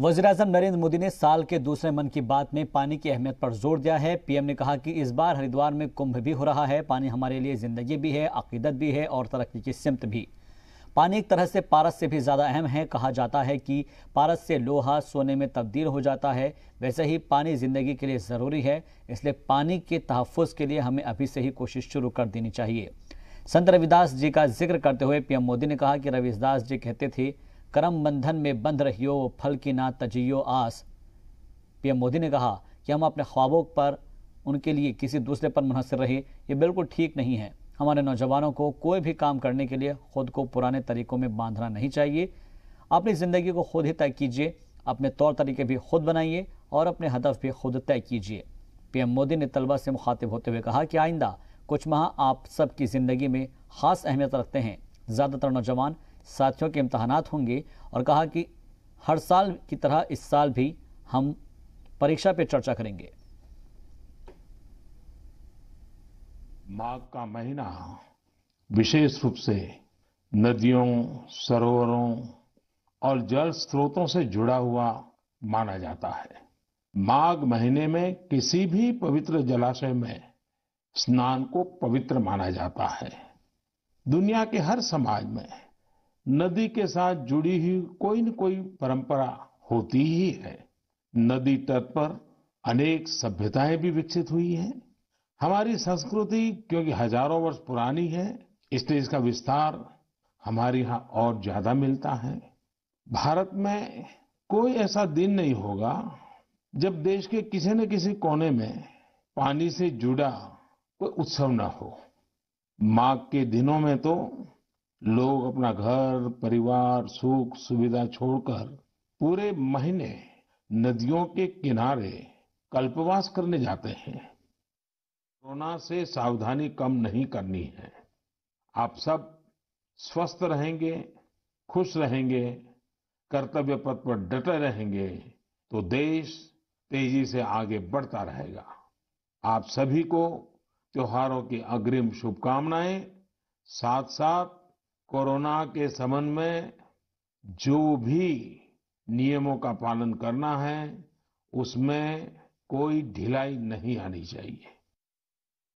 वज़ीर-ए-आज़म नरेंद्र मोदी ने साल के दूसरे मन की बात में पानी की अहमियत पर जोर दिया है। पीएम ने कहा कि इस बार हरिद्वार में कुंभ भी हो रहा है। पानी हमारे लिए जिंदगी भी है, अकीदत भी है और तरक्की की सिमत भी। पानी एक तरह से पारस से भी ज़्यादा अहम है। कहा जाता है कि पारस से लोहा सोने में तब्दील हो जाता है, वैसे ही पानी ज़िंदगी के लिए ज़रूरी है। इसलिए पानी के तहफ़्फ़ुज़ के लिए हमें अभी से ही कोशिश शुरू कर देनी चाहिए। संत रविदास जी का जिक्र करते हुए पीएम मोदी ने कहा कि रविदास जी कहते थे, कर्म बंधन में बंध रहियो, फल की ना तजियो आस। पीएम मोदी ने कहा कि हम अपने ख्वाबों पर, उनके लिए किसी दूसरे पर मुनहसर रहे, ये बिल्कुल ठीक नहीं है। हमारे नौजवानों को कोई भी काम करने के लिए खुद को पुराने तरीकों में बांधना नहीं चाहिए। अपनी ज़िंदगी को खुद ही तय कीजिए, अपने तौर तरीके भी खुद बनाइए और अपने हदफ भी खुद तय कीजिए। पीएम मोदी ने तलबा से मुखातिब होते हुए कहा कि आइंदा कुछ माह आप सबकी ज़िंदगी में ख़ास अहमियत रखते हैं। ज़्यादातर नौजवान साथियों के इम्तहानात होंगे और कहा कि हर साल की तरह इस साल भी हम परीक्षा पे चर्चा करेंगे। माघ का महीना विशेष रूप से नदियों, सरोवरों और जल स्रोतों से जुड़ा हुआ माना जाता है। माघ महीने में किसी भी पवित्र जलाशय में स्नान को पवित्र माना जाता है। दुनिया के हर समाज में नदी के साथ जुड़ी हुई कोई न कोई परंपरा होती ही है। नदी तट पर अनेक सभ्यताएं भी विकसित हुई हैं। हमारी संस्कृति क्योंकि हजारों वर्ष पुरानी है, इसलिए इसका विस्तार हमारे यहाँ और ज्यादा मिलता है। भारत में कोई ऐसा दिन नहीं होगा जब देश के किसी न किसी कोने में पानी से जुड़ा कोई उत्सव न हो। माघ के दिनों में तो लोग अपना घर, परिवार, सुख सुविधा छोड़कर पूरे महीने नदियों के किनारे कल्पवास करने जाते हैं। कोरोना से सावधानी कम नहीं करनी है। आप सब स्वस्थ रहेंगे, खुश रहेंगे, कर्तव्य पथ पर डटे रहेंगे तो देश तेजी से आगे बढ़ता रहेगा। आप सभी को त्योहारों की अग्रिम शुभकामनाएं। साथ साथ कोरोना के संबंध में जो भी नियमों का पालन करना है, उसमें कोई ढिलाई नहीं आनी चाहिए।